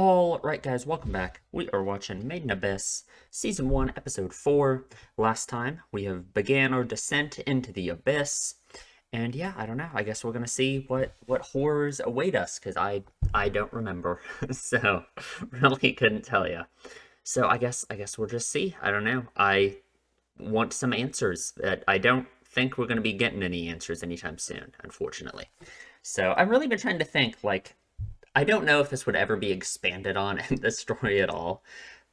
Alright guys, welcome back. We are watching Made in Abyss, Season 1, Episode 4. Last time, we have began our descent into the Abyss. And yeah, I don't know, I guess we're gonna see what horrors await us, because I don't remember. So, really couldn't tell you. So I guess we'll just see. I don't know. I want some answers. I don't think we're gonna be getting any answers anytime soon, unfortunately. So I've really been trying to think, like, I don't know if this would ever be expanded on in the story at all,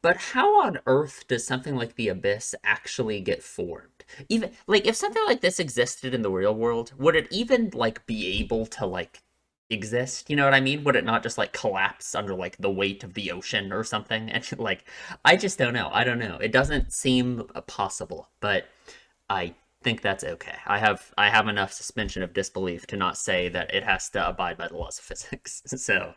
but how on earth does something like the Abyss actually get formed? Even like if something like this existed in the real world, would it even like be able to like exist? You know what I mean? Would it not just like collapse under like the weight of the ocean or something? And like I just don't know. I don't know. It doesn't seem possible, but I think that's okay. I have enough suspension of disbelief to not say that it has to abide by the laws of physics. So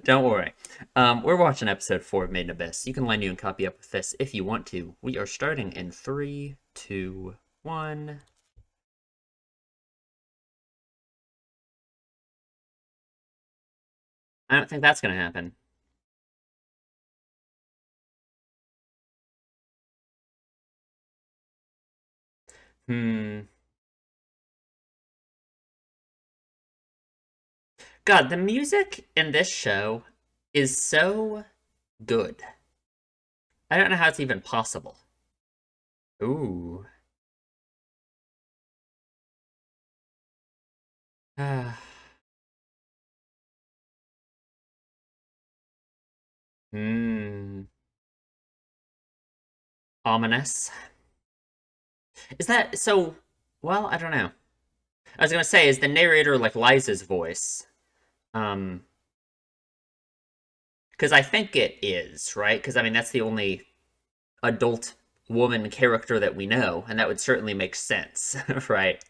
don't worry. We're watching episode 4 of Made in Abyss. You can line you and copy up with this if you want to. We are starting in 3, 2, 1. I don't think that's gonna happen. Hmm. God, the music in this show is so good. I don't know how it's even possible. Ooh. Hmm. Ominous. Is that so? Well, I don't know. I was gonna say, is the narrator like Liza's voice? Um, because I think it is, right? Because I mean, that's the only adult woman character that we know, and that would certainly make sense, right?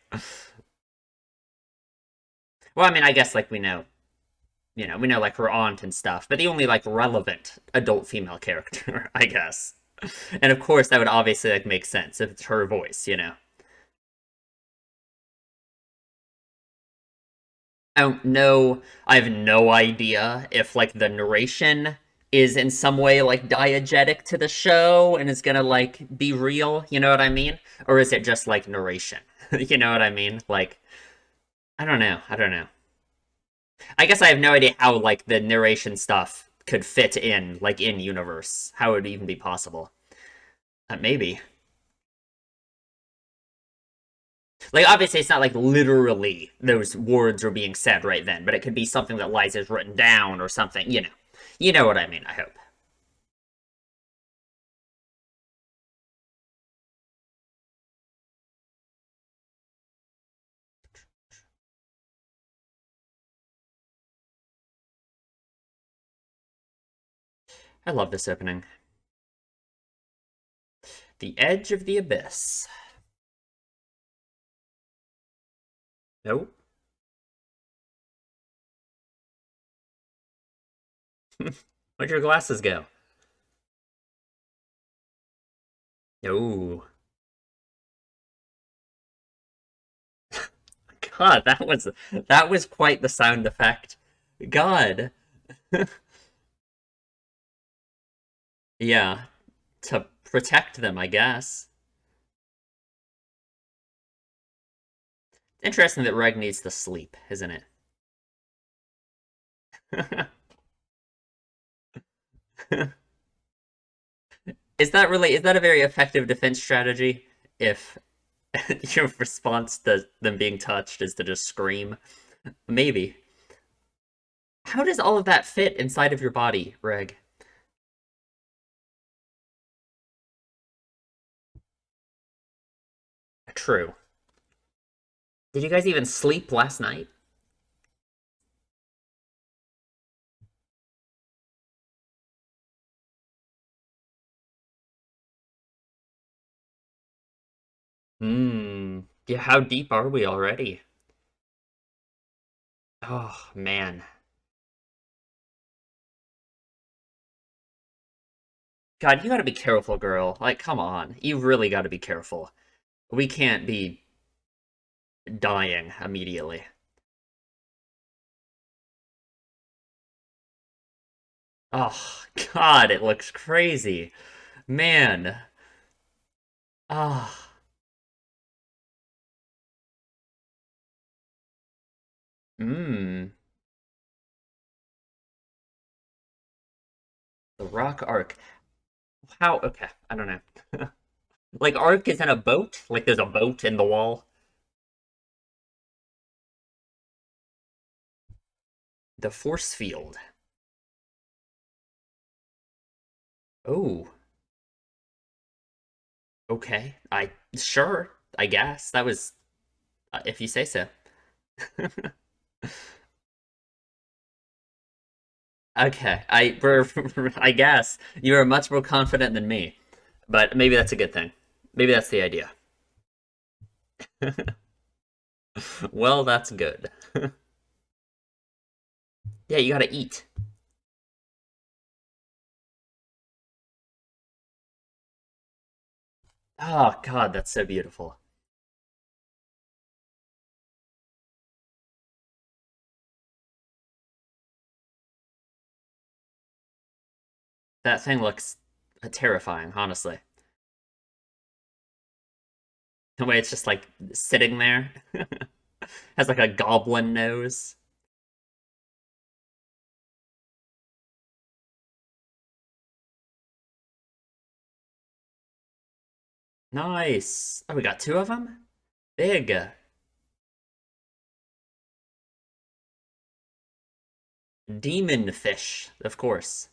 Well, I mean, I guess like we know like her aunt and stuff, but the only like relevant adult female character, I guess. And of course, that would obviously like make sense if it's her voice, you know. I don't know. I have no idea if like the narration is in some way like diegetic to the show and is gonna like be real, you know what I mean? Or is it just like narration? You know what I mean? Like I don't know. I don't know. I guess I have no idea how like the narration stuff could fit in like in universe. How it would even be possible. Maybe. Like obviously it's not like literally those words are being said right then, but it could be something that Liza's written down or something, you know. You know what I mean, I hope. I love this opening. The Edge of the Abyss. Nope. Where'd your glasses go? No. God, that was quite the sound effect. God. Yeah, to protect them, I guess. Interesting that Reg needs to sleep, isn't it? Is that a very effective defense strategy if your response to them being touched is to just scream? Maybe. How does all of that fit inside of your body, Reg? True. Did you guys even sleep last night? Hmm. Yeah, how deep are we already? Oh, man. God, you gotta be careful, girl. Like, come on. You really gotta be careful. We can't be dying immediately. Oh, God, it looks crazy. Man. Ah. Mmm. The Rock Arc. How? Okay, I don't know. Like, Arc is in a boat? Like, there's a boat in the wall? The force field. Oh, okay. Sure, I guess. That was, if you say so. Okay, I guess you are much more confident than me, but maybe that's a good thing. Maybe that's the idea. Well, that's good. Yeah, you gotta eat. Oh God, that's so beautiful. That thing looks terrifying, honestly. The way it's just like sitting there, has like a goblin nose. Nice. Oh, we got two of them? Big. Demon fish, of course.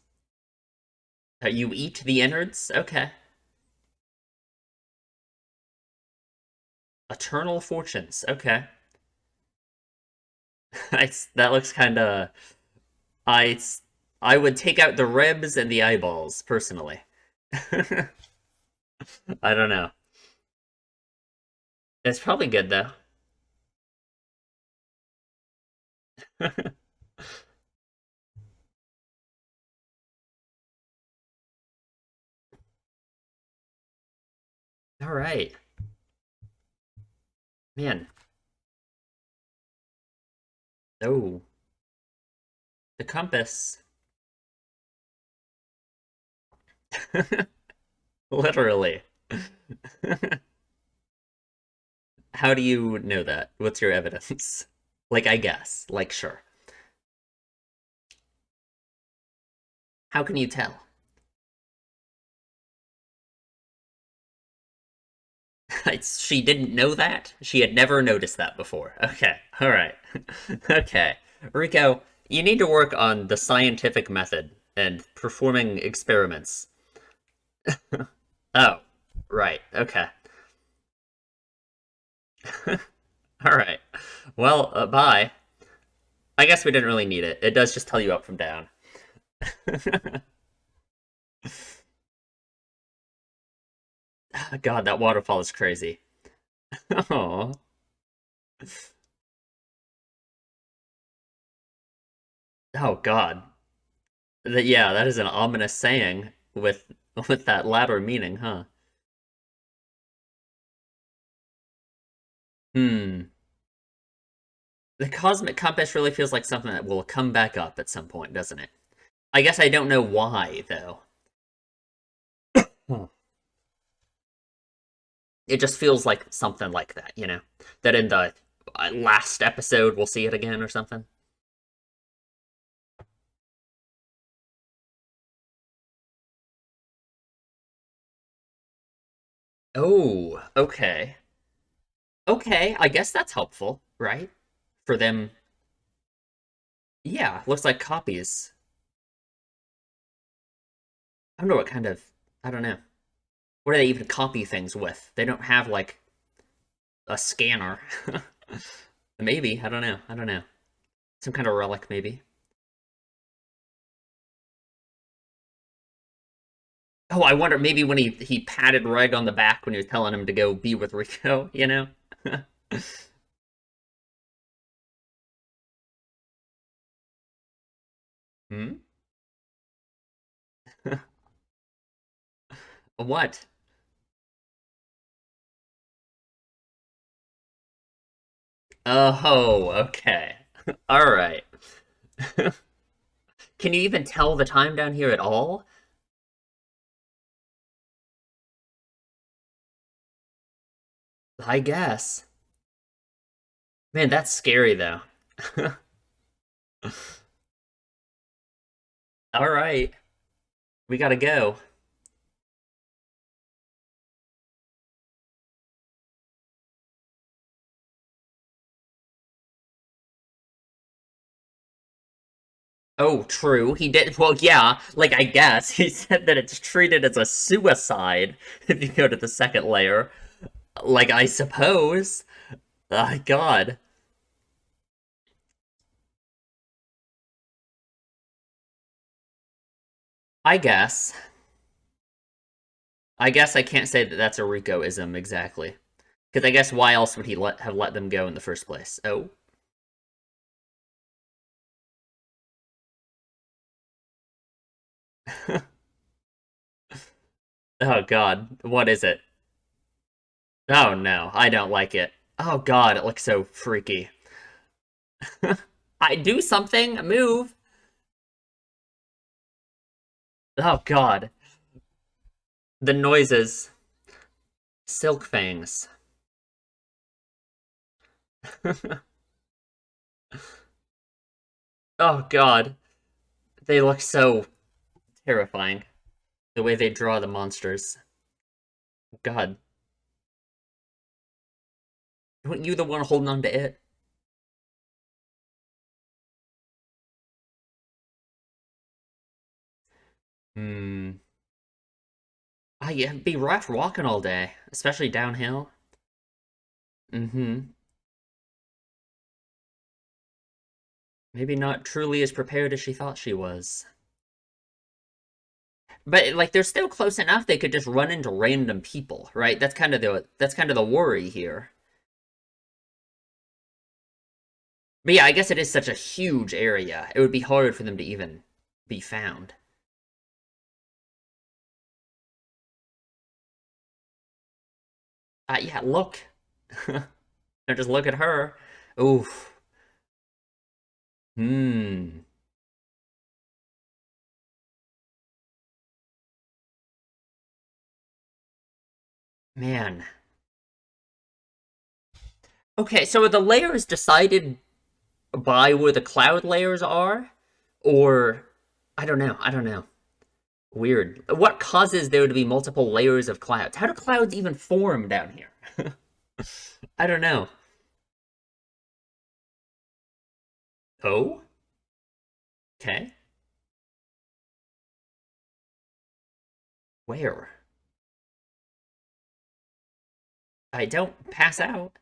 You eat the innards? Okay. Eternal fortunes. Okay. That looks kind of. I I would take out the ribs and the eyeballs personally. I don't know. It's probably good though. All right, man. Oh, the compass. Literally. How do you know that? What's your evidence? Like, I guess. Like, sure. How can you tell? She didn't know that? She had never noticed that before. Okay, all right. Okay. Rico, you need to work on the scientific method and performing experiments. Oh, right. Okay. All right. Well, bye. I guess we didn't really need it. It does just tell you up from down. God, that waterfall is crazy. Oh, oh God. Yeah, that is an ominous saying with that latter meaning, huh? Hmm. The cosmic compass really feels like something that will come back up at some point, doesn't it? I guess I don't know why though. Hmm. It just feels like something like that, you know? That in the last episode we'll see it again or something. Oh, okay. Okay, I guess that's helpful, right? For them. Yeah, looks like copies. I don't know what kind of. I don't know. What do they even copy things with? They don't have like a scanner. Maybe, I don't know. I don't know. Some kind of relic, maybe. Oh, I wonder maybe when he patted Reg on the back when he was telling him to go be with Rico, you know? Hmm? What? Oh, okay. All right. Can you even tell the time down here at all? I guess. Man, that's scary though. All right, we gotta go. Oh, true. He did. Well, yeah, like I guess he said that it's treated as a suicide if you go to the second layer. Like I suppose. God. I guess. I guess I can't say that that's a Ricoism exactly. Because I guess why else would he have let them go in the first place? Oh. Oh God. What is it? Oh no, I don't like it. Oh God, it looks so freaky. I do something, move. Oh God. The noises. Silk fangs. Oh God. They look so terrifying. The way they draw the monsters. God. Weren't you the one holding on to it? Hmm. Ah, yeah, it'd be rough walking all day, especially downhill. Mm-hmm. Maybe not truly as prepared as she thought she was. But like they're still close enough they could just run into random people, right? That's kind of the worry here. But yeah, I guess it is such a huge area. It would be hard for them to even be found. Yeah, look. Now just look at her. Oof. Hmm. Man. Okay, so are the layers decided by where the cloud layers are? Or I don't know. I don't know. Weird. What causes there to be multiple layers of clouds? How do clouds even form down here? I don't know. Oh? Okay. Where? I don't pass out.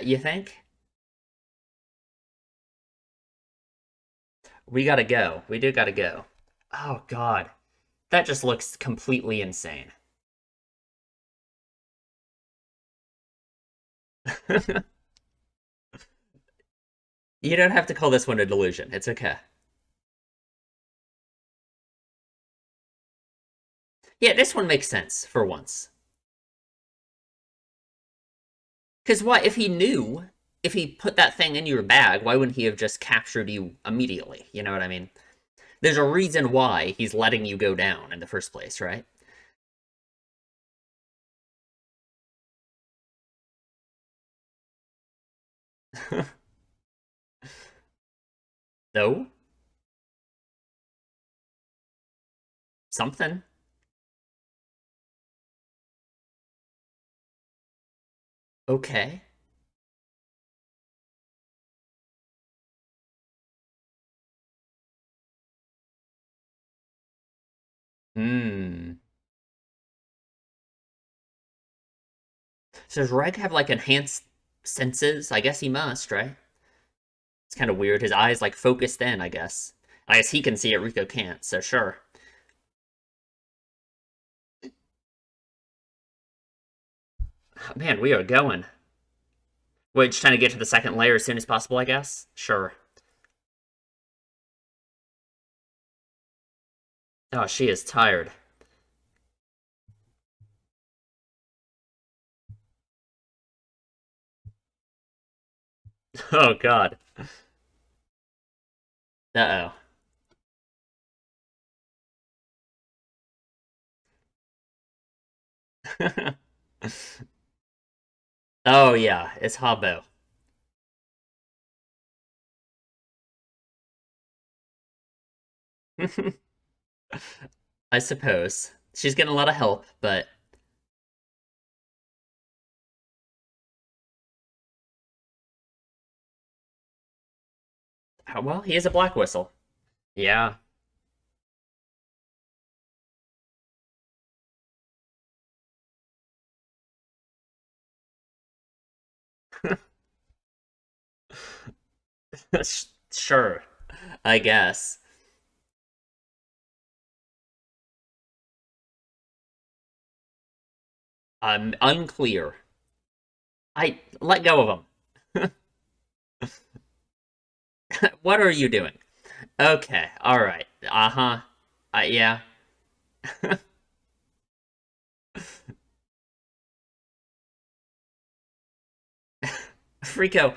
You think? We gotta go. We do gotta go. Oh, God. That just looks completely insane. You don't have to call this one a delusion. It's okay. Yeah, this one makes sense for once. Because why, if he knew, if he put that thing in your bag, why wouldn't he have just captured you immediately? You know what I mean? There's a reason why he's letting you go down in the first place, right? No? Something. Okay. Hmm. So does Reg have like enhanced senses? I guess he must, right? It's kind of weird. His eyes like focused in, I guess. I guess he can see it, Rico can't, so sure. Man, we are going. Wait, just trying to get to the second layer as soon as possible, I guess? Sure. Oh, she is tired. Oh, God. Uh-oh. Oh yeah, it's Habo. I suppose. She's getting a lot of help, but well, he is a black whistle. Yeah. Sure, I guess. Unclear. I let go of him. What are you doing? Okay, all right. Uh-huh. Yeah. Frico,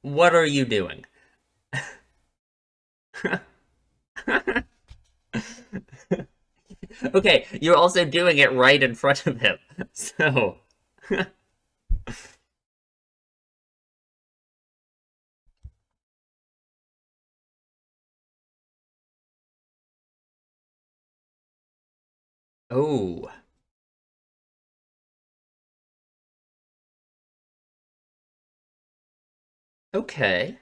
what are you doing? Okay, you're also doing it right in front of him. So, oh, okay.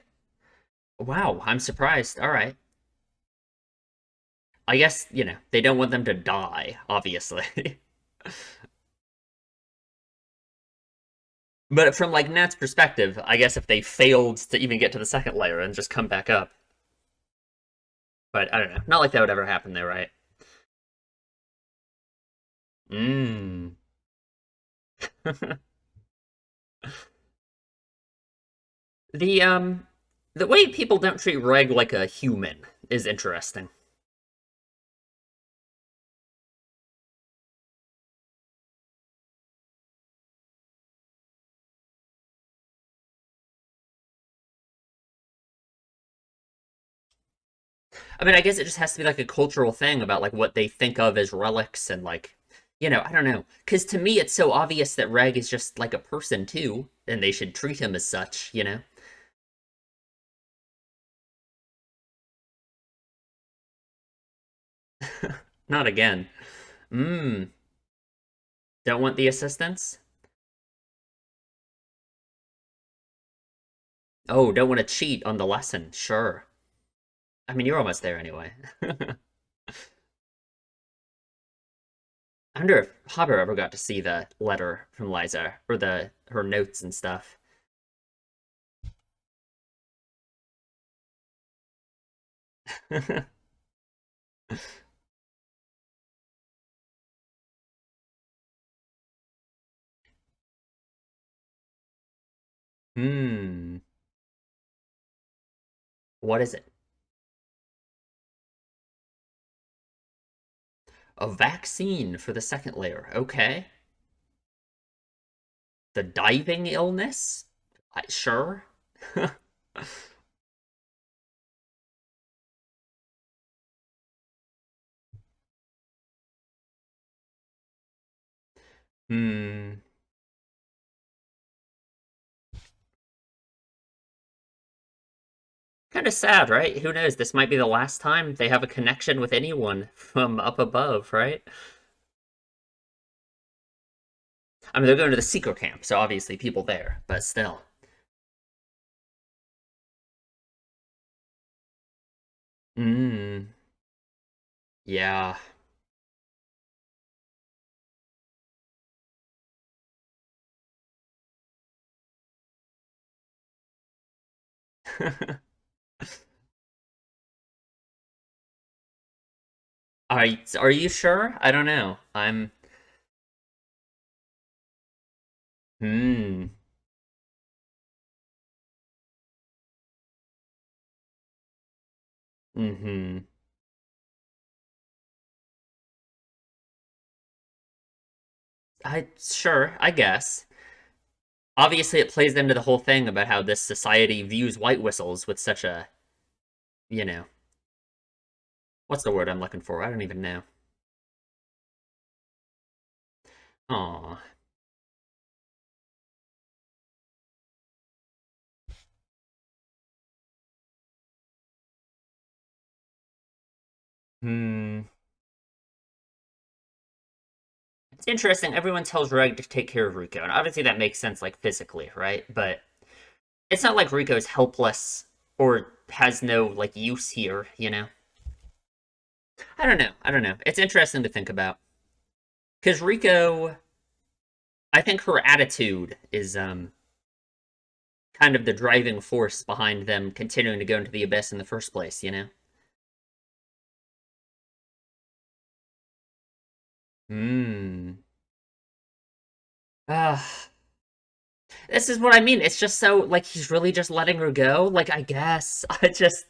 Wow, I'm surprised. All right. I guess, they don't want them to die, obviously. But from like Nat's perspective, I guess if they failed to even get to the second layer and just come back up. But I don't know. Not like that would ever happen there, right? Mmm. the the way people don't treat Reg like a human is interesting. I mean, I guess it just has to be like a cultural thing about like what they think of as relics and like, I don't know. Because to me, it's so obvious that Reg is just like a person too, and they should treat him as such. Not again. Mmm. Don't want the assistance? Oh, don't want to cheat on the lesson. Sure. I mean, you're almost there anyway. I wonder if Hopper ever got to see the letter from Liza or the her notes and stuff. Hmm. What is it? A vaccine for the second layer. Okay. The diving illness? Sure. Hmm. Kind of sad, right? Who knows? This might be the last time they have a connection with anyone from up above, right? I mean, they're going to the secret camp, so obviously people there, but still. Hmm. Yeah. Are you sure? I don't know. Hmm. Mm-hmm. Sure, I guess. Obviously it plays into the whole thing about how this society views white whistles with such a, you know. What's the word I'm looking for? I don't even know. Aw. Hmm. It's interesting. Everyone tells Reg to take care of Rico, and obviously that makes sense, like physically, right? But it's not like Rico's helpless or has no like use here, you know? I don't know. I don't know. It's interesting to think about because Rico, I think her attitude is kind of the driving force behind them continuing to go into the abyss in the first place, you know? Hmm. Ah, this is what I mean. It's just so like he's really just letting her go. Like I guess I just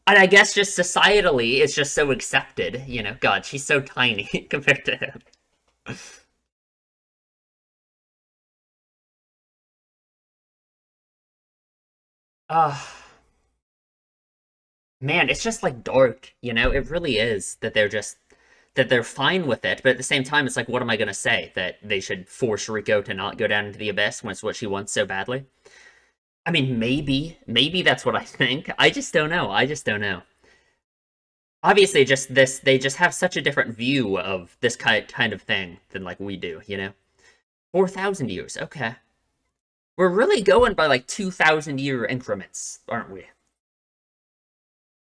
and I guess just societally it's just so accepted, you know. God, she's so tiny compared to him. Ah, man, it's just like dark, you know. It really is that they're fine with it, but at the same time, it's like, what am I gonna say? That they should force Rico to not go down into the abyss when it's what she wants so badly? I mean, maybe that's what I think. I just don't know. I just don't know. Obviously, just this, they just have such a different view of this kind of thing than like we do, you know? 4,000 years, okay. We're really going by like 2,000 year increments, aren't we?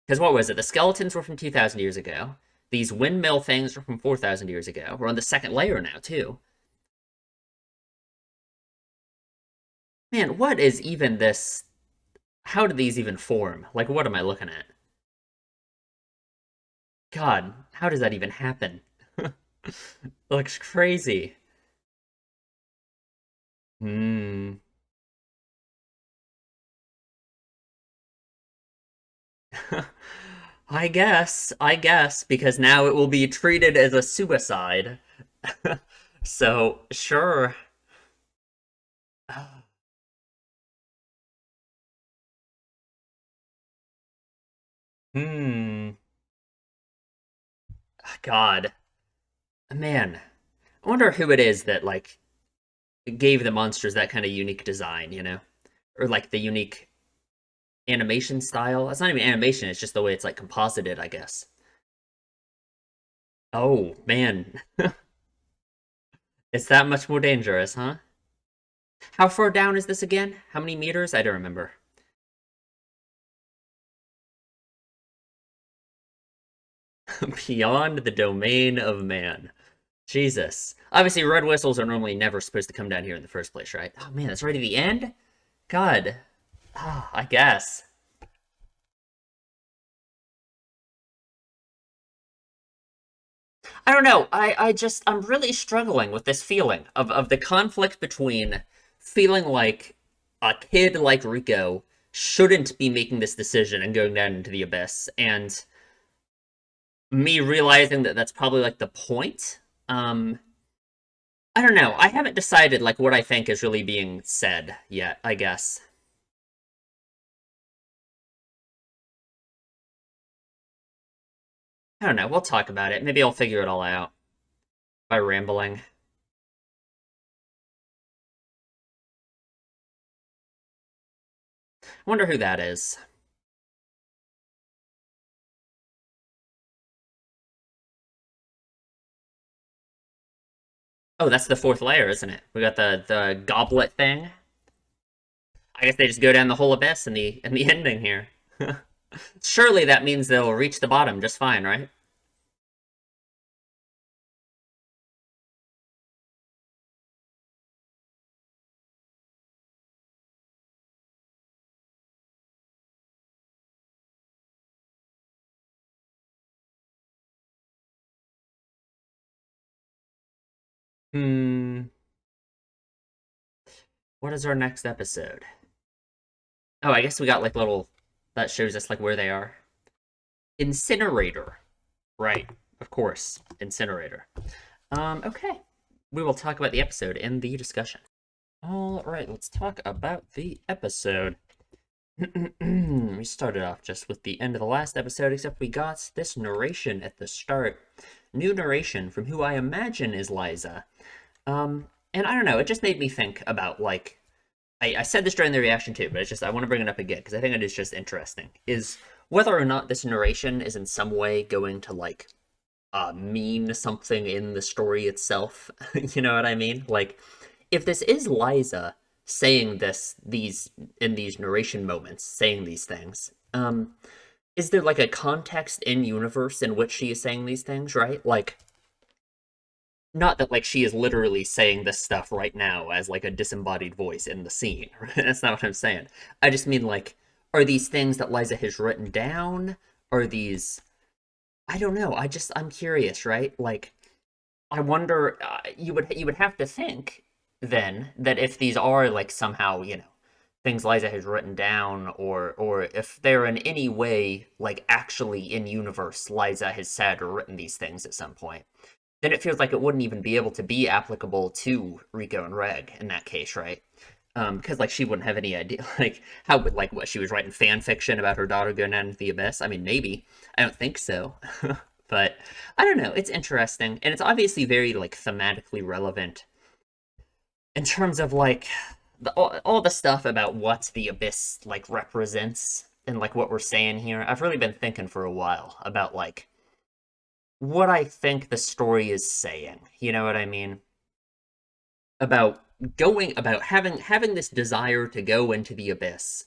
Because what was it? The skeletons were from 2,000 years ago. These windmill things were from 4,000 years ago. We're on the second layer now, too. Man, what is even this? How did these even form? Like, what am I looking at? God, how does that even happen? Looks crazy. Hmm. I guess, because now it will be treated as a suicide. So, sure. Hmm. God. Man. I wonder who it is that, like, gave the monsters that kind of unique design, you know? Or, like, the unique animation style. It's not even animation, it's just the way it's, like, composited, I guess. Oh, man. It's that much more dangerous, huh? How far down is this again? How many meters? I don't remember. Beyond the domain of man. Jesus. Obviously, red whistles are normally never supposed to come down here in the first place, right? Oh man, that's right at the end? God. Ah, I guess. I don't know. I'm really struggling with this feeling of the conflict between feeling like a kid like Rico shouldn't be making this decision and going down into the abyss, and me realizing that that's probably like the point. Um, I don't know. I haven't decided like what I think is really being said yet, I guess. I don't know. We'll talk about it. Maybe I'll figure it all out by rambling. I wonder who that is. Oh, that's the fourth layer, isn't it? We got the goblet thing. I guess they just go down the whole abyss in the ending here. Surely that means they'll reach the bottom just fine, right? Hmm. What is our next episode? Oh, I guess we got like little that shows us like where they are. Incinerator. Right. Of course. Incinerator. Okay. We will talk about the episode in the discussion. All right, let's talk about the episode. We started off just with the end of the last episode, except we got this narration at the start. New narration from who I imagine is Liza. And I don't know, it just made me think about, like, I said this during the reaction too, but I want to bring it up again because I think it is just interesting. Is whether or not this narration is in some way going to, like, mean something in the story itself. You know what I mean? Like, if this is Liza saying these in these narration moments, saying these things, is there like a context in universe in which she is saying these things, right? Like, not that like she is literally saying this stuff right now as like a disembodied voice in the scene. That's not what I'm saying. I just mean like, are these things that Liza has written down? Are these? I don't know. I'm curious, right? Like, I wonder. You would have to think then that if these are like somehow things Liza has written down, or if they're in any way like actually in universe, Liza has said or written these things at some point, then it feels like it wouldn't even be able to be applicable to Rico and Reg in that case, right? Because like she wouldn't have any idea, like how would like what she was writing fan fiction about her daughter going down into the abyss. I mean, maybe. I don't think so. But I don't know. It's interesting, and it's obviously very like thematically relevant in terms of like all the stuff about what the abyss like represents and like what we're saying here. I've really been thinking for a while about like what I think the story is saying. You know what I mean? About about having this desire to go into the abyss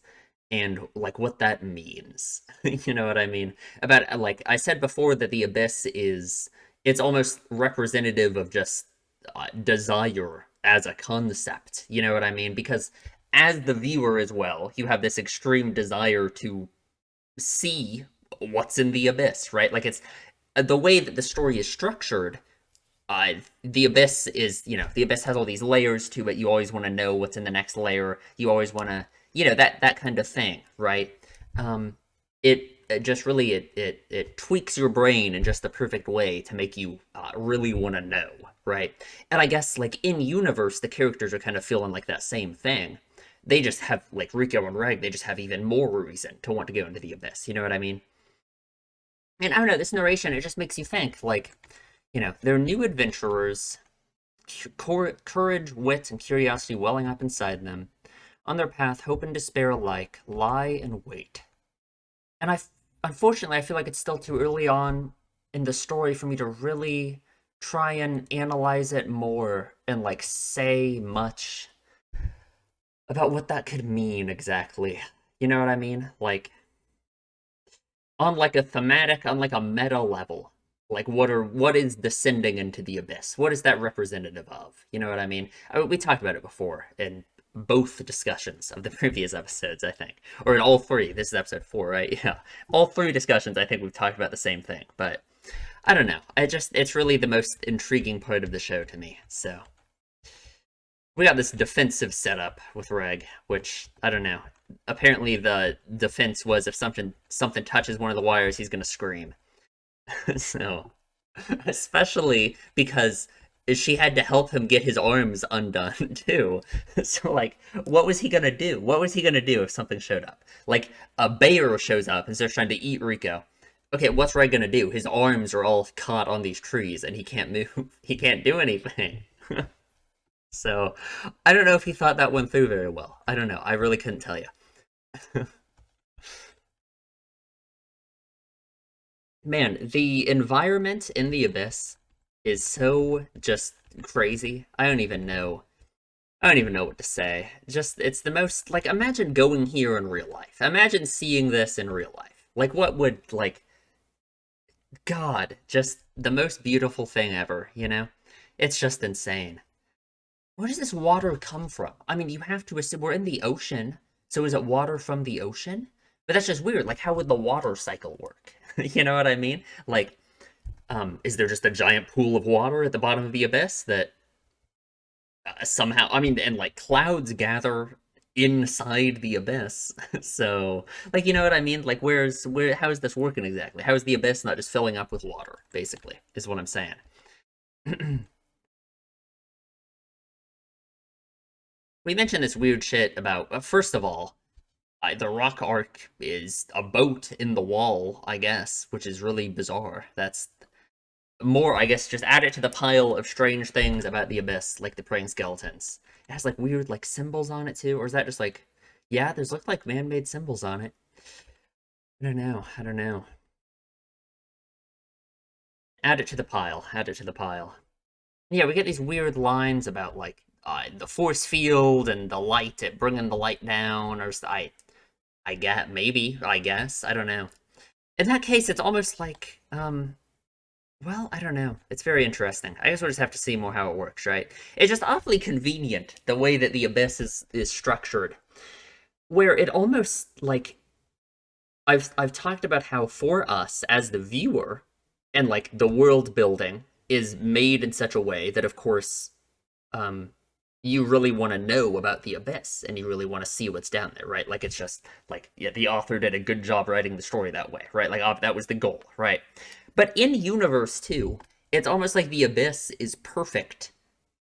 and like what that means. You know what I mean? About like I said before that the abyss is it's almost representative of just desire as a concept. You know what I mean? Because as the viewer as well, you have this extreme desire to see what's in the abyss, right? Like it's the way that the story is structured. The abyss is, the abyss has all these layers to it. You always want to know what's in the next layer. You always want to, that kind of thing, right? It just really it tweaks your brain in just the perfect way to make you really want to know, right? And I guess like in universe, the characters are kind of feeling like that same thing. They just have like Rico and Reg. They just have even more reason to want to go into the abyss. You know what I mean? And I don't know. This narration it just makes you think like they're new adventurers, courage, wit, and curiosity welling up inside them. On their path, hope and despair alike lie and wait. And unfortunately, I feel like it's still too early on in the story for me to really try and analyze it more and like say much about what that could mean exactly. You know what I mean? Like on like a thematic, on like a meta level. Like what is descending into the abyss? What is that representative of? You know what I mean? We talked about it before in both discussions of the previous episodes, I think, or in all three. This is episode 4, right? Yeah, all three discussions. I think we've talked about the same thing, but I don't know. It's really the most intriguing part of the show to me. So we got this defensive setup with Reg, which I don't know. Apparently, the defense was if something touches one of the wires, he's gonna scream. So, especially because she had to help him get his arms undone too. So, like, what was he gonna do? What was he gonna do if something showed up? Like a bear shows up and starts trying to eat Rico. Okay, what's Ray gonna do? His arms are all caught on these trees and he can't move. He can't do anything. So, I don't know if he thought that one through very well. I don't know. I really couldn't tell you. Man, the environment in the abyss is so just crazy. I don't even know what to say. Just it's the most like imagine going here in real life. Imagine seeing this in real life. Like what would like God, just the most beautiful thing ever, you know? It's just insane. Where does this water come from? I mean, you have to assume we're in the ocean, so is it water from the ocean? But that's just weird. Like, how would the water cycle work? You know what I mean? Like, is there just a giant pool of water at the bottom of the abyss that somehow, I mean, and like clouds gather inside the abyss. So, like, you know what I mean? Like, how is this working exactly? How is the abyss not just filling up with water, basically, is what I'm saying. We mentioned this weird shit about, first of all, The rock arc is a boat in the wall, I guess, which is really bizarre. That's more, I guess, just add it to the pile of strange things about the abyss, like the praying skeletons. It has like weird like symbols on it too, or is that just like, yeah, there's look like man-made symbols on it. I don't know. I don't know. Add it to the pile. Add it to the pile. Yeah, we get these weird lines about like the force field and the light, it bringing the light down, or I get maybe I guess I don't know. In that case, it's almost like well, I don't know. It's very interesting. I guess we'll just have to see more how it works, right? It's just awfully convenient the way that the abyss is structured, where it almost like I've talked about how for us as the viewer and like the world building is made in such a way that of course um you really want to know about the abyss and you really want to see what's down there, right? Like it's just like yeah, the author did a good job writing the story that way, right? Like that was the goal, right? But in universe too, it's almost like the abyss is perfect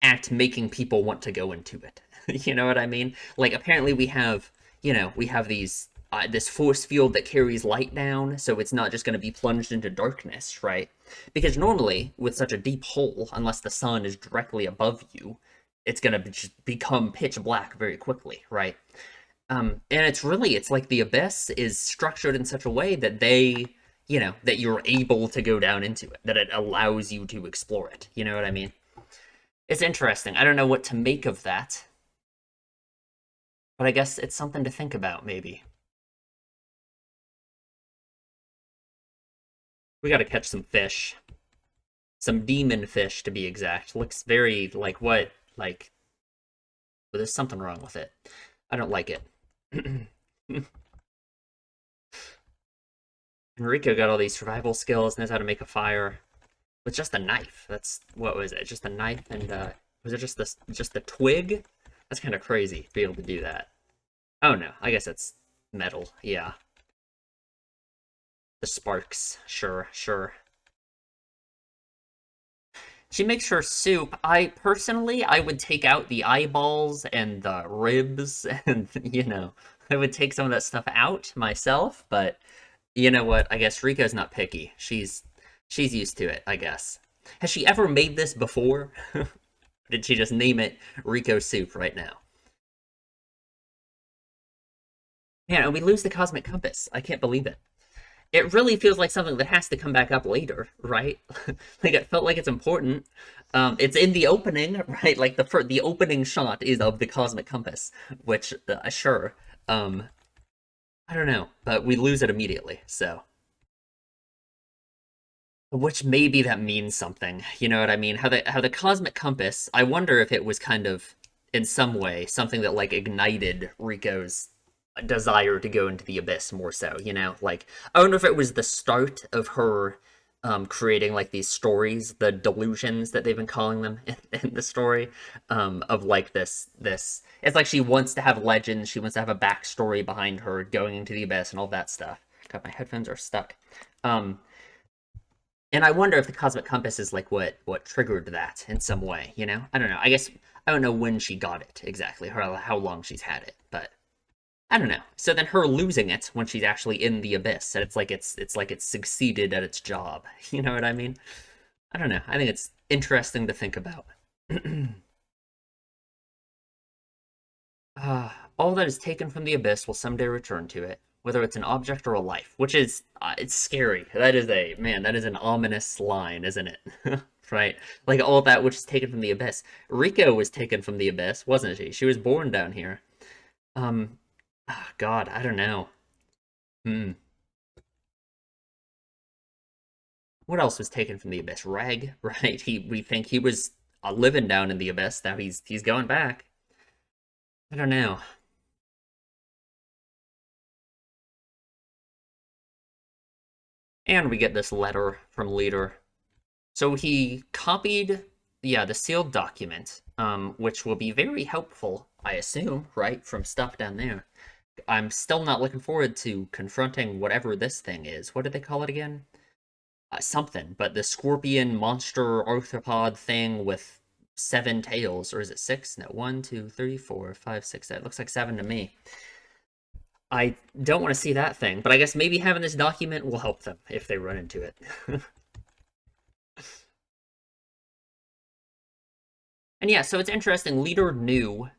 at making people want to go into it. You know what I mean? Like apparently we have, we have these this force field that carries light down, so it's not just going to be plunged into darkness, right? Because normally with such a deep hole, unless the sun is directly above you, it's going to just become pitch black very quickly, right? And it's like the abyss is structured in such a way that that you're able to go down into it, that it allows you to explore it. You know what I mean? It's interesting. I don't know what to make of that, but I guess it's something to think about, maybe. We gotta catch some fish. Some demon fish, to be exact. Looks very like what? Like, well, there's something wrong with it. I don't like it. Enrico got all these survival skills, knows how to make a fire with just a knife. That's what was it? Just a knife and was it just the twig? That's kind of crazy to be able to do that. Oh no, I guess it's metal. Yeah. The sparks. Sure, sure. She makes her soup. I would take out the eyeballs and the ribs and I would take some of that stuff out myself, but you know what? I guess Rika's not picky. She's used to it, I guess. Has she ever made this before? Did she just name it Rico soup right now? Yeah, and we lose the cosmic compass. I can't believe it. It really feels like something that has to come back up later, right? Like it felt like it's important. It's in the opening, right? Like the opening shot is of the cosmic compass, which sure. Um, I don't know, but we lose it immediately. So, which maybe that means something. You know what I mean? How the cosmic compass. I wonder if it was kind of in some way something that like ignited Rico's desire to go into the abyss more so, like I don't know if it was the start of her creating like these stories, the delusions that they've been calling them in the story, of like this it's like she wants to have legends, she wants to have a backstory behind her going into the abyss and all that stuff. God, my headphones are stuck. um and I wonder if the cosmic compass is like what triggered that in some way, I don't know. I guess I don't know when she got it exactly, or how long she's had it, but I don't know. So then her losing it when she's actually in the abyss, and it's like it's succeeded at its job. You know what I mean? I don't know. I think it's interesting to think about. All that is taken from the abyss will someday return to it, whether it's an object or a life, which is it's scary. That is a man. That is an ominous line, isn't it? Right? Like all that which is taken from the abyss. Rico was taken from the abyss, wasn't she? She was born down here. Um, God, I don't know. Hmm. What else was taken from the abyss? Reg, right? We think he was living down in the abyss. Now he's going back. I don't know. And we get this letter from Leader. So he copied, yeah, the sealed document, which will be very helpful, I assume, right, from stuff down there. I'm still not looking forward to confronting whatever this thing is. What did they call it again? Something, but the scorpion monster arthropod thing with seven tails, or is it six? No, one, two, three, four, five, six. That looks like seven to me. I don't want to see that thing, but I guess maybe having this document will help them if they run into it. And yeah, so it's interesting. Leader knew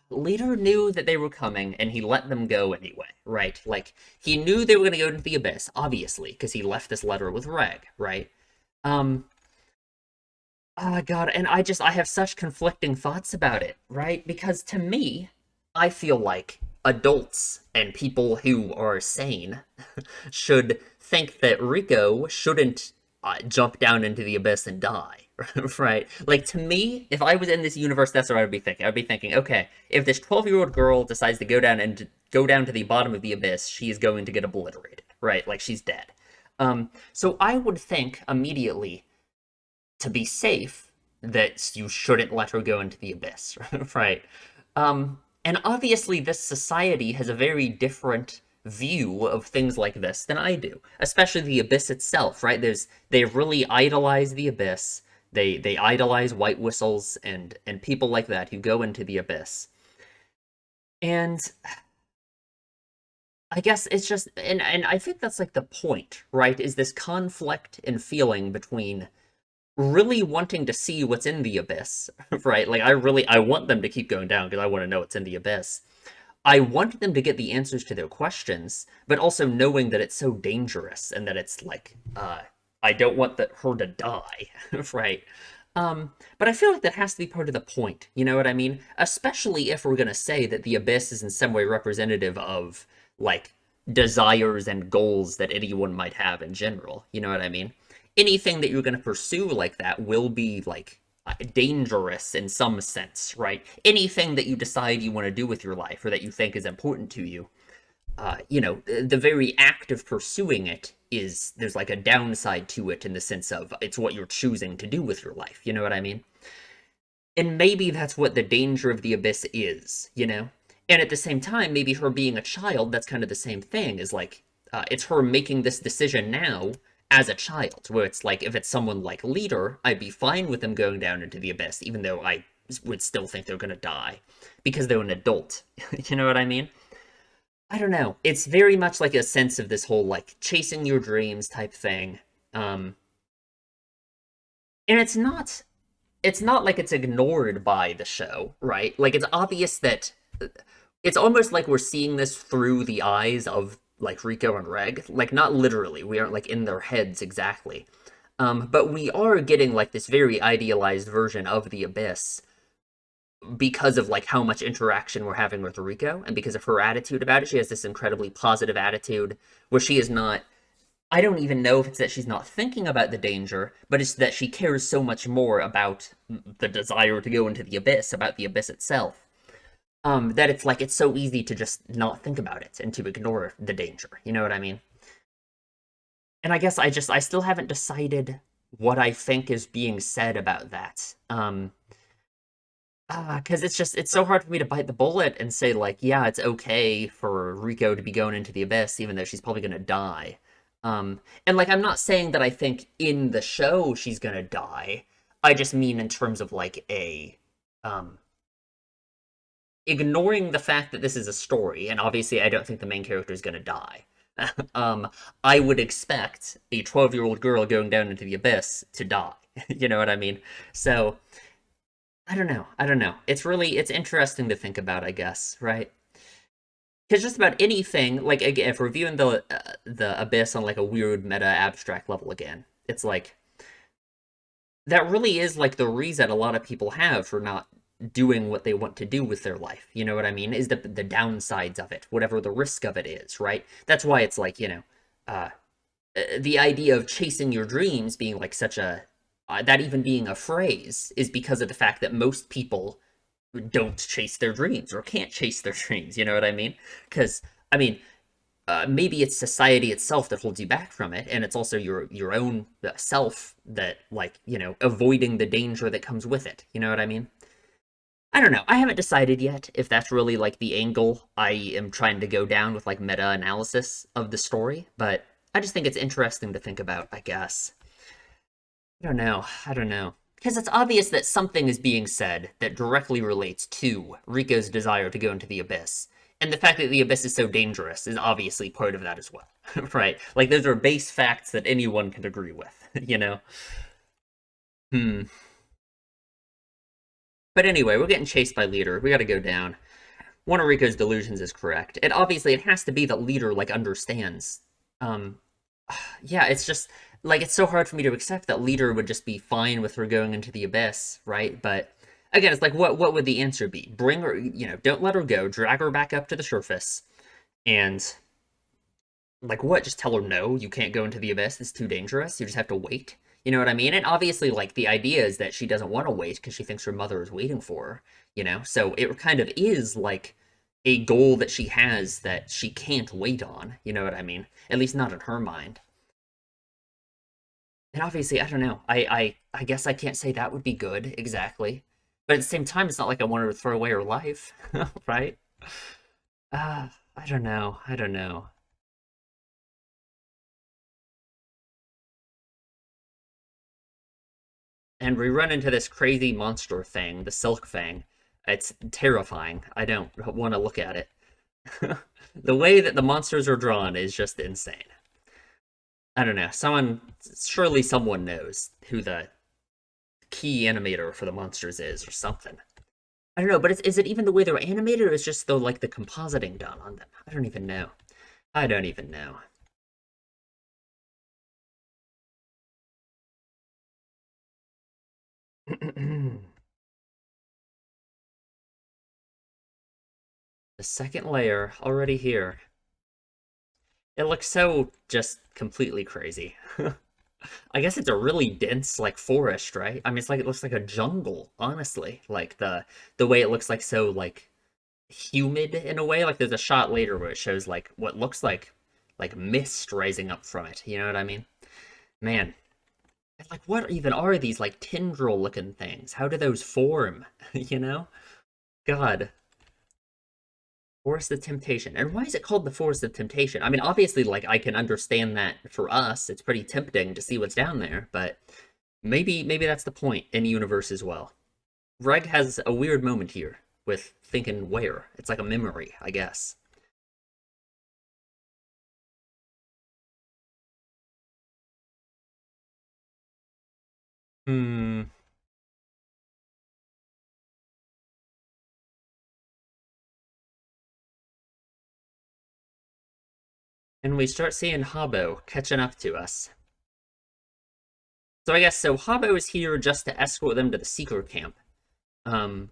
that they were coming, and he let them go anyway, right? Like he knew they were going to go into the abyss, obviously, because he left this letter with Reg, right? Um, oh God, and I have such conflicting thoughts about it, right? Because to me, I feel like adults and people who are sane should think that Rico shouldn't jump down into the abyss and die, right? Like to me, if I was in this universe, that's what I would be thinking. I'd be thinking, okay, if this 12-year-old girl decides to go down to the bottom of the abyss, she is going to get obliterated, right? Like she's dead. So I would think immediately to be safe that you shouldn't let her go into the abyss, right? And obviously, this society has a very different view of things like this than I do, especially the abyss itself, right? They really idolize the abyss. They idolize white whistles and people like that who go into the abyss. And I guess it's just and I think that's like the point, right? Is this conflict and feeling between really wanting to see what's in the abyss, right? Like I want them to keep going down because I want to know what's in the abyss. I want them to get the answers to their questions, but also knowing that it's so dangerous and that it's like I don't want her to die, right? But I feel like that has to be part of the point. You know what I mean? Especially if we're gonna say that the abyss is in some way representative of like desires and goals that anyone might have in general. You know what I mean? Anything that you're gonna pursue like that will be like dangerous in some sense, right? Anything that you decide you want to do with your life or that you think is important to you, the very act of pursuing it is there's like a downside to it in the sense of it's what you're choosing to do with your life. You know what I mean? And maybe that's what the danger of the abyss is, you know? And at the same time, maybe her being a child, that's kind of the same thing, is like, it's her making this decision now as a child, where it's like, if it's someone like Leader, I'd be fine with them going down into the abyss, even though I would still think they're gonna die, because they're an adult. You know what I mean? I don't know. It's very much like a sense of this whole, like, chasing your dreams type thing. Um, and it's not like it's ignored by the show, right? Like it's obvious that it's almost like we're seeing this through the eyes of like Rico and Reg. Like not literally, we aren't like in their heads exactly. But we are getting like this very idealized version of the Abyss because of like how much interaction we're having with Rico and because of her attitude about it. She has this incredibly positive attitude where she is not I don't even know if it's that she's not thinking about the danger, but it's that she cares so much more about the desire to go into the abyss, about the abyss itself, that it's like it's so easy to just not think about it and to ignore the danger. You know what I mean? And I guess I still haven't decided what I think is being said about that. Because it's so hard for me to bite the bullet and say like, yeah, it's okay for Rico to be going into the abyss, even though she's probably gonna die. And like, I'm not saying that I think in the show she's gonna die. I just mean in terms of like um, ignoring the fact that this is a story, and obviously I don't think the main character is gonna die. um, I would expect a 12-year-old girl going down into the abyss to die. You know what I mean? So I don't know. I don't know. It's interesting to think about, I guess, right? Because just about anything, like again, if we're viewing the abyss on like a weird meta abstract level again, it's like that really is like the reason a lot of people have for not doing what they want to do with their life. You know what I mean? Is the downsides of it, whatever the risk of it is, right? That's why it's like uh, the idea of chasing your dreams being like such a that even being a phrase is because of the fact that most people don't chase their dreams or can't chase their dreams. You know what I mean? Because I mean, maybe it's society itself that holds you back from it, and it's also your own self that like avoiding the danger that comes with it. You know what I mean? I don't know. I haven't decided yet if that's really like the angle I am trying to go down with like meta analysis of the story, but I just think it's interesting to think about, I guess. I don't know. I don't know. Because it's obvious that something is being said that directly relates to Rico's desire to go into the abyss. And the fact that the abyss is so dangerous is obviously part of that as well, right? Like those are base facts that anyone can agree with, you know? Hmm. But anyway, we're getting chased by Leader. We gotta go down. One of Rico's delusions is correct. And obviously it has to be that Leader, like, understands. Um, yeah, it's just, like, it's so hard for me to accept that Leader would just be fine with her going into the abyss, right? But again, it's like, what would the answer be? Bring her, don't let her go, drag her back up to the surface, and like what? Just tell her no, you can't go into the abyss. It's too dangerous. You just have to wait. You know what I mean? And obviously, like the idea is that she doesn't want to wait because she thinks her mother is waiting for her. So it kind of is like a goal that she has that she can't wait on. You know what I mean? At least not in her mind. And obviously, I don't know. I guess I can't say that would be good exactly. But at the same time, it's not like I want her to throw away her life, right? I don't know. I don't know. And we run into this crazy monster thing, the Silk Fang. It's terrifying. I don't want to look at it. The way that the monsters are drawn is just insane. I don't know. Surely someone knows who the key animator for the monsters is or something. I don't know, but is it even the way they're animated or is just the like the compositing done on them? I don't even know. I don't even know. The second layer already here. It looks so just completely crazy. I guess it's a really dense like forest, right? I mean, it's like it looks like a jungle, honestly. Like the way it looks like so like humid in a way. Like there's a shot later where it shows like what looks like mist rising up from it. You know what I mean? Man, like what even are these like tendril looking things? How do those form? You know? God. Forest of Temptation. And why is it called the Forest of Temptation? I mean, obviously, like, I can understand that for us, it's pretty tempting to see what's down there, but maybe that's the point in the universe as well. Reg has a weird moment here with thinking where. It's like a memory, I guess. Hmm. And we start seeing Habbo catching up to us. So I guess so Habbo is here just to escort them to the Seeker camp. Um,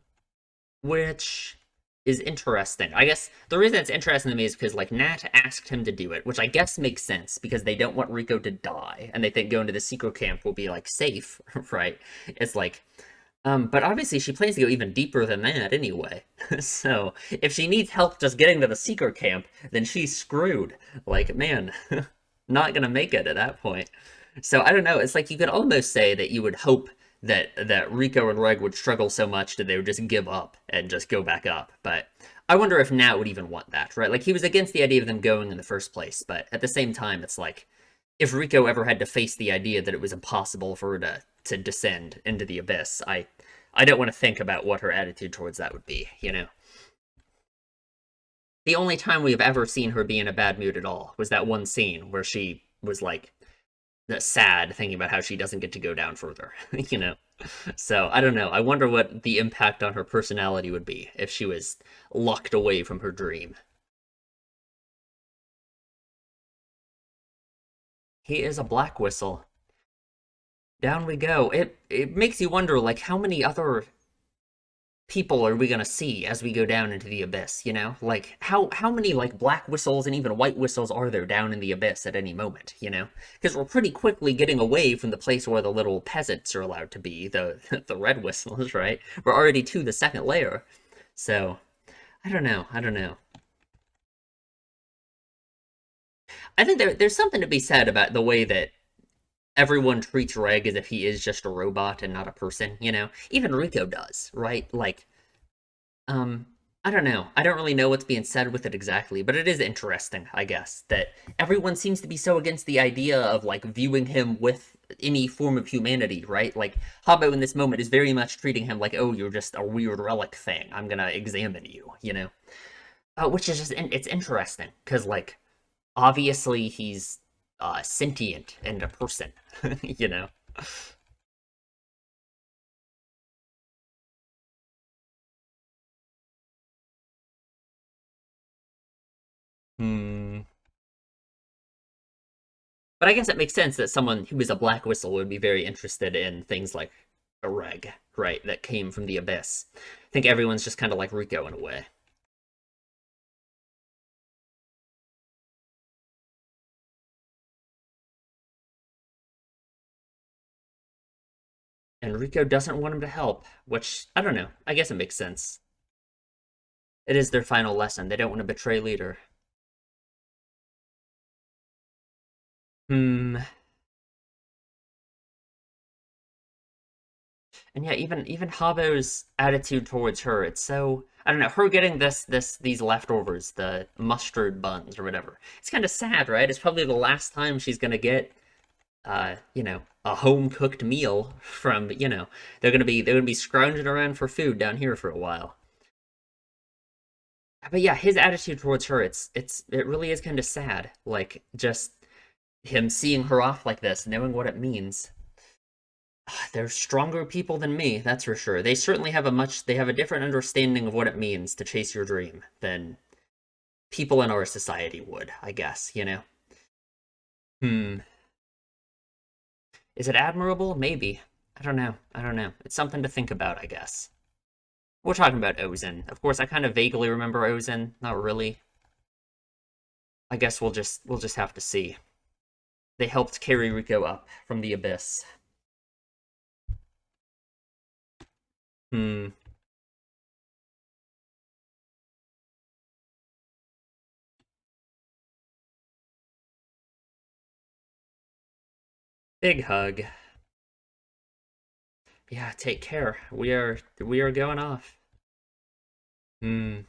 which is interesting. I guess the reason it's interesting to me is because like Nat asked him to do it, which I guess makes sense because they don't want Rico to die, and they think going to the secret camp will be like safe, right? It's like, but obviously she plans to go even deeper than that anyway. So if she needs help just getting to the secret camp, then she's screwed. Like, man, not gonna make it at that point. So I don't know. It's like you could almost say that you would hope that Rico and Reg would struggle so much that they would just give up and just go back up. But I wonder if Nat would even want that, right? Like he was against the idea of them going in the first place, but at the same time, it's like if Rico ever had to face the idea that it was impossible for her to descend into the abyss, I don't want to think about what her attitude towards that would be, you know? The only time we've ever seen her be in a bad mood at all was that one scene where she was like sad thinking about how she doesn't get to go down further, you know? So I don't know. I wonder what the impact on her personality would be if she was locked away from her dream. He is a black whistle. Down we go. It makes you wonder like how many other people are we gonna see as we go down into the abyss, you know? Like how many like black whistles and even white whistles are there down in the abyss at any moment, you know? Because we're pretty quickly getting away from the place where the little peasants are allowed to be, the the red whistles, right? We're already to the second layer. So I don't know. I don't know. I think there's something to be said about the way that everyone treats Reg as if he is just a robot and not a person, you know? Even Rico does, right? Like Um, I don't know. I don't really know what's being said with it exactly, but it is interesting, I guess, that everyone seems to be so against the idea of like viewing him with any form of humanity, right? Like Habbo in this moment is very much treating him like, oh, you're just a weird relic thing. I'm gonna examine you, you know? which is just it's interesting because like obviously he's sentient and a person, you know. Hmm. But I guess it makes sense that someone who is a Black Whistle would be very interested in things like a reg, right, that came from the abyss. I think everyone's just kind of like Rico in a way. And Rico doesn't want him to help, which I don't know. I guess it makes sense. It is their final lesson. They don't want to betray leader. Hmm. And yeah, even Habo's attitude towards her, it's so I don't know, her getting these leftovers, the mustard buns or whatever. It's kind of sad, right? It's probably the last time she's gonna get a home cooked meal from, they're gonna be scrounging around for food down here for a while. But yeah, his attitude towards her, it really is kind of sad. Like just him seeing her off like this, knowing what it means. They're stronger people than me, that's for sure. They have a different understanding of what it means to chase your dream than people in our society would, I guess, you know? Hmm. Is it admirable? Maybe. I don't know. I don't know. It's something to think about, I guess. We're talking about Ozen. Of course, I kind of vaguely remember Ozen. Not really. I guess we'll just have to see. They helped carry Rico up from the abyss. Hmm. Big hug. Yeah, take care. We are going off. Hmm.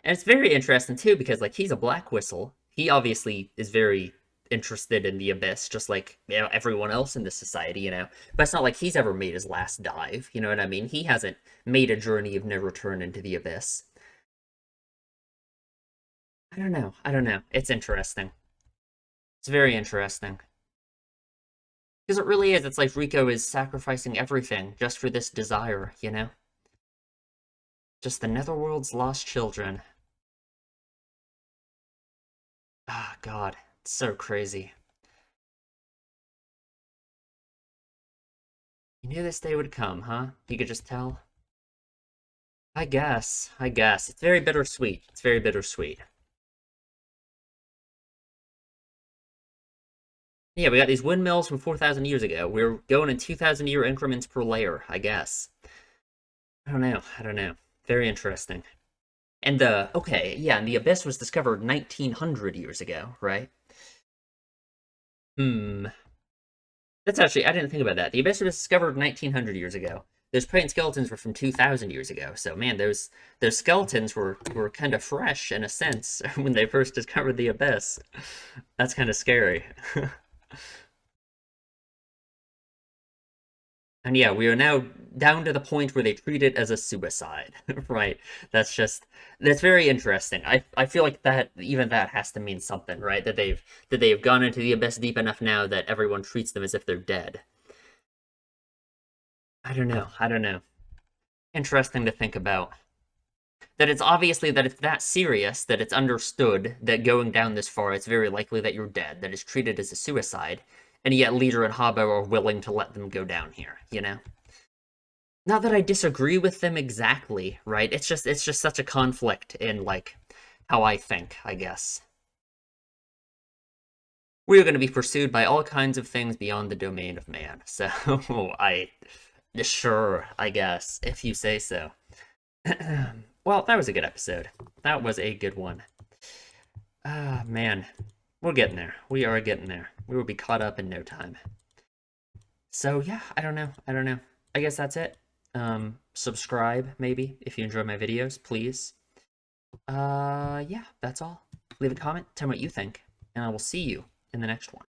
And it's very interesting too because like he's a Black Whistle. He obviously is very interested in the abyss, just like everyone else in this society, you know. But it's not like he's ever made his last dive. You know what I mean? He hasn't made a journey of no return into the abyss. I don't know. I don't know. It's interesting. It's very interesting because it really is. It's like Rico is sacrificing everything just for this desire, you know. Just the Netherworld's lost children. Ah, God, it's so crazy. You knew this day would come, huh? You could just tell. I guess. I guess. It's very bittersweet. It's very bittersweet. Yeah, we got these windmills from 4,000 years ago. We're going in 2,000-year increments per layer, I guess. I don't know. I don't know. Very interesting. And okay, yeah, and the Abyss was discovered 1,900 years ago, right? Hmm. That's actually, I didn't think about that. The Abyss was discovered 1,900 years ago. Those praying skeletons were from 2,000 years ago. So, man, those skeletons were kind of fresh in a sense when they first discovered the Abyss. That's kind of scary. And yeah, we are now down to the point where they treat it as a suicide, right? That's very interesting. I feel like that even that has to mean something, right? That they've gone into the abyss deep enough now that everyone treats them as if they're dead. I don't know. I don't know. Interesting to think about. That it's obviously that it's that serious that it's understood that going down this far, it's very likely that you're dead, that it's treated as a suicide, and yet Leader and Habo are willing to let them go down here, you know? Not that I disagree with them exactly, right? It's just such a conflict in like how I think, I guess. We are going to be pursued by all kinds of things beyond the domain of man. So I sure, I guess, if you say so. Well, that was a good episode. That was a good one. Ah, man. We're getting there. We are getting there. We will be caught up in no time. So yeah, I don't know. I don't know. I guess that's it. Subscribe maybe if you enjoy my videos, please. Yeah, that's all. Leave a comment, tell me what you think, and I will see you in the next one.